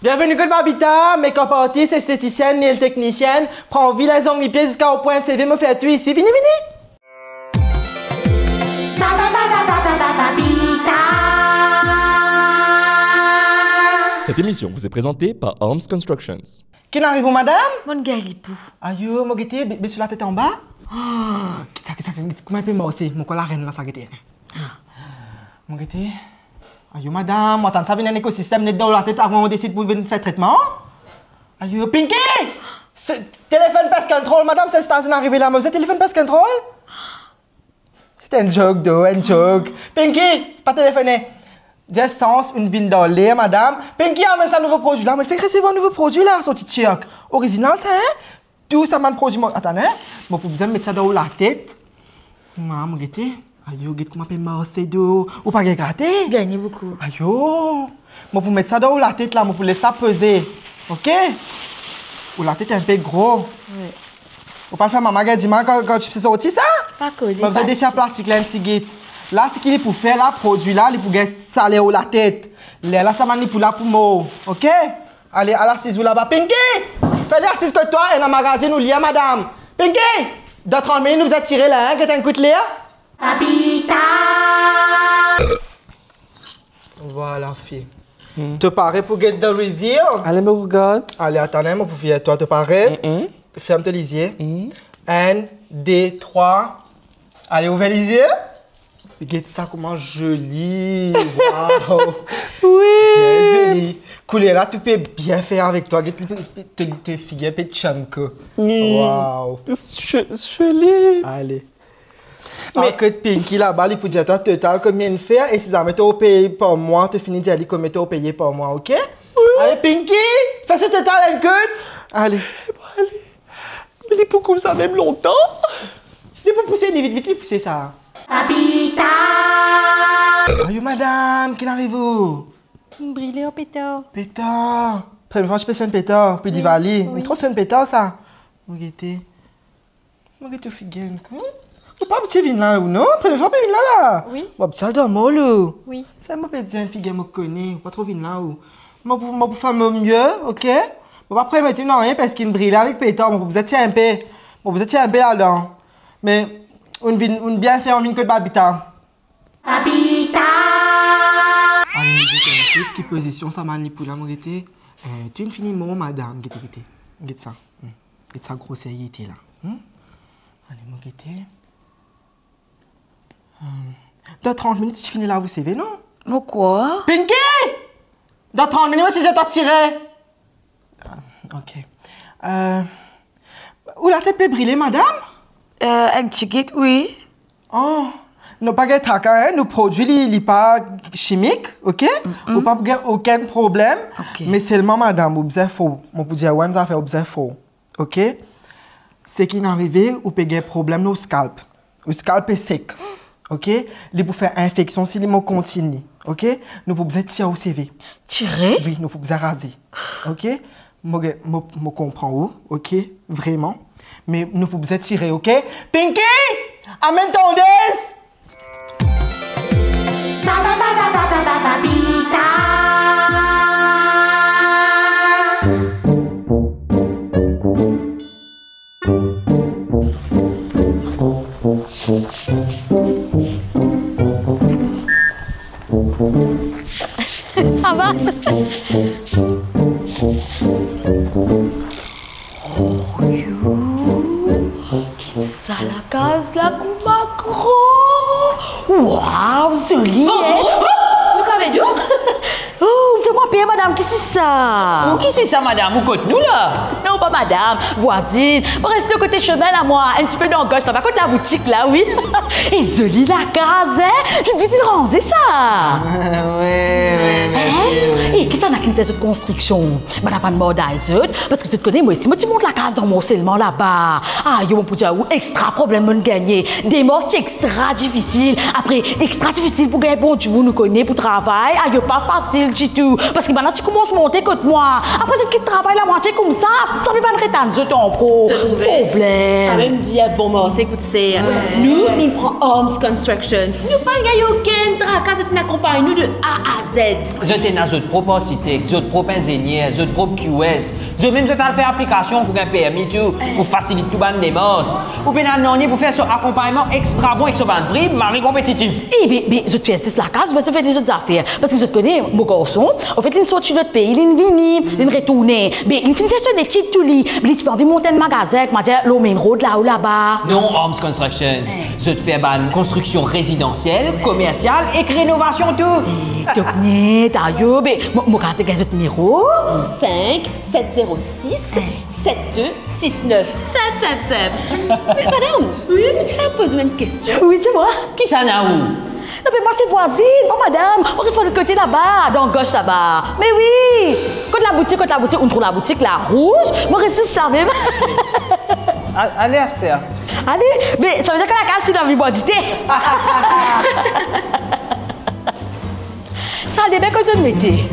Bienvenue Code Habitat, make-up artiste, esthéticienne, nail technicienne. Prends vie les ongles, les pieds jusqu'au point de CV, me fait tout ici. Vini, vini! Cette émission vous est présentée par Arms Constructions. Qui n'arrive, madame? Mon galipou. Aïe, mon guetté, baisse la tête en bas. Comment elle peut m'osser? Mon la reine là, ça guetté. Mon guetté. Aïe, madame, moi, ça vient un écosystème net dans la tête avant on décide pour venir faire traitement. Aïe, Pinky! Ce téléphone pest control, madame, c'est station arrivé là, mais vous êtes téléphone pest control? C'est un joke, un joke. Pinky, pas téléphoner. Distance, une ville dans l'air, madame. Pinky amène ça nouveau produit là. Mais fait recevoir un nouveau produit là, sorti de Chirac. Original, ça, hein? Tout ça, man, produit. Attendez, moi, pour besoin de mettre ça dans la tête. Maman, regardez. Aïe, regardez comment on peut marcher d'eau. Ou pas gratter? Gagnez beaucoup. Aïe, moi, pour mettre ça dans la tête là, moi, pour laisser ça peser. Ok? Ou la tête est un peu gros. Oui. Ou pas faire maman, dis-moi quand tu fais sortir ça? Pas collé. Vous avez déchiré plastique là, un petit guide. Là, ce qu'il est pour faire, là, produit là, il pour gagner salaire ou la tête. Là, ça manipule là pour moi. Ok? Allez, à l'assise ou là-bas. Pinky! Fais l'assise que toi et dans le magasin, nous lions, madame. Pinky! Dans 30 minutes, nous vous attirez là, hein? Que t'as un coup de l'air? Habita! Voilà, fille. Te paraît pour get the reveal? Allez, me regarde. Allez, attendez, moi, pour faire toi, te paraît? Ferme tes lisiers. 1, 2, 3. Allez, ouvre les yeux. Regarde ça, comment joli! Waouh! Oui! Bien joli! Couleur là, tu peux bien faire avec toi. Regarde, te figure un peu de chunk. Waouh! Joli! Allez. Mais que Pinky là-bas, il peut dire toi total combien de faire et si ça met au payer par mois, tu finis de dire combien tu payé par mois, ok? Oui! Allez, Pinky! Fais ce total and good! Allez! Allez! Mais il peut comme ça même longtemps! Il peut pousser, vite, vite, vite, pousser ça. Habita! Aïe, madame, qui arrive-vous? Brûlé au pétard. Pétard! Première fois, je fais un pétard, puis d'Ivali. Oui. Trop c'est un pétard, ça. Regardez. Regardez, figure. Vous pas petit vin là ou non? Première fois, vin là. Oui. Bon, petit dans moi, là. Oui. Ça m'a fait dire, une figure me connaît. Pas trop vin là ou. Moi, pour faire mieux, ok? Bon, après, mettre une rien parce qu'il brille avec pétard. Bon, vous êtes un peu. Bon, vous êtes un peu là-dedans. Mais. On bien fait, on vient que de Habitat. Habitat! Allez, quelle position ça manipule, mon gâté? Tu es infiniment, madame, gâté. Gâte ça. Gâte ça, grossièreté là. Allez, mon gâté. Dans 30 minutes, tu finis là, vous savez, non? Pourquoi? Pinky! Dans 30 minutes, si je t'en tirer. Ok. Où la tête peut brûler, madame? Un ticket, oui. Oh, nous pas de traquer, nos produits ne sont pas chimiques, ok? Nous pas aucun problème, mais seulement madame, vous avez faux. Moi pour dire one ça fait vous avez faux, ok? C'est qui n'arrive ou peut problème no scalp. Le scalp est sec, ok? Il peut faire infection si il continue, ok? Nous pouvons tirer au CV. Tirer? Oui, nous pouvons raser, ok? Moi comprends où, ok? Vraiment. Mais nous pouvons tirer, ok? Pinky! Amène ton dés! Ça va? Ça la case la Koumacro. Waouh, joli. Bonjour. Nous qu'avez-vous? Oh, fais-moi payer, madame. Qu'est-ce que c'est ça? Qui c'est ça, madame? Vous côté nous, là? Non, pas madame. Voisine. Vous restez de côté chemin, là, moi. Un petit peu dans gauche. Ça va côté la boutique, là, oui. Et joli la case, hein? Je dis, tu ranger ça. Oui. Et qui ça n'a qu'une thèse de construction? Madame pas de mort d'Aizot. Parce que tu te connais, moi, si moi, tu montes la case dans mon seulement là-bas. Ah, yo, mon petit ou extra problème de gagner. Des morts, c'est extra difficile. Après, extra difficile pour gagner bon, tu nous connais pour travail. Ah, yo, pas facile du tout. Parce que maintenant, tu commences à monter contre moi. Après, tu quittes travail la moitié comme ça. Ça ne peut pas être rétendre ton pro. Problème. Ça même dit, bon, bon, écoute, c'est. Nous, nous prenons Arms Constructions. Nous pas gagné aucun tracas, tu n'accompagnes nous de A à Z. je t'ai dans votre propre cité, votre propre ingénieur, votre propre QS. Je même je t'ai fait application pour un permis tout, pour faciliter tout ban démos. Ou bien non pour faire son accompagnement extra bon avec son ban prix, mari compétitif. Eh bien, je te fais la case, je fais les autres affaires. Parce que je te connais, mon garçon, en fait, il sort de notre pays, il vient, il retourne. Mais il fait son étude tout lui. Mais il peut monter un magasin, comme dire, le main road là ou là-bas. Non, Arms Constructions. Je te fais ban construction résidentielle, commerciale et rénovation tout. Tu connais, d'ailleurs, mais mon gars, c'est un numéro. 5 706 7269. Simple. Mais madame, oui, je vais poser une question. Oui, c'est moi. Qui ça n'a où? Non, mais moi, c'est voisine. Oh, madame, on reste de l'autre côté là-bas, dans gauche là-bas. Mais oui, quand la boutique, on trouve la boutique, la rouge, moi, reste ça même. Allez, Esther. Allez, mais ça veut dire que la case, c'est dans le bandité. Ça a des belles que je mettais.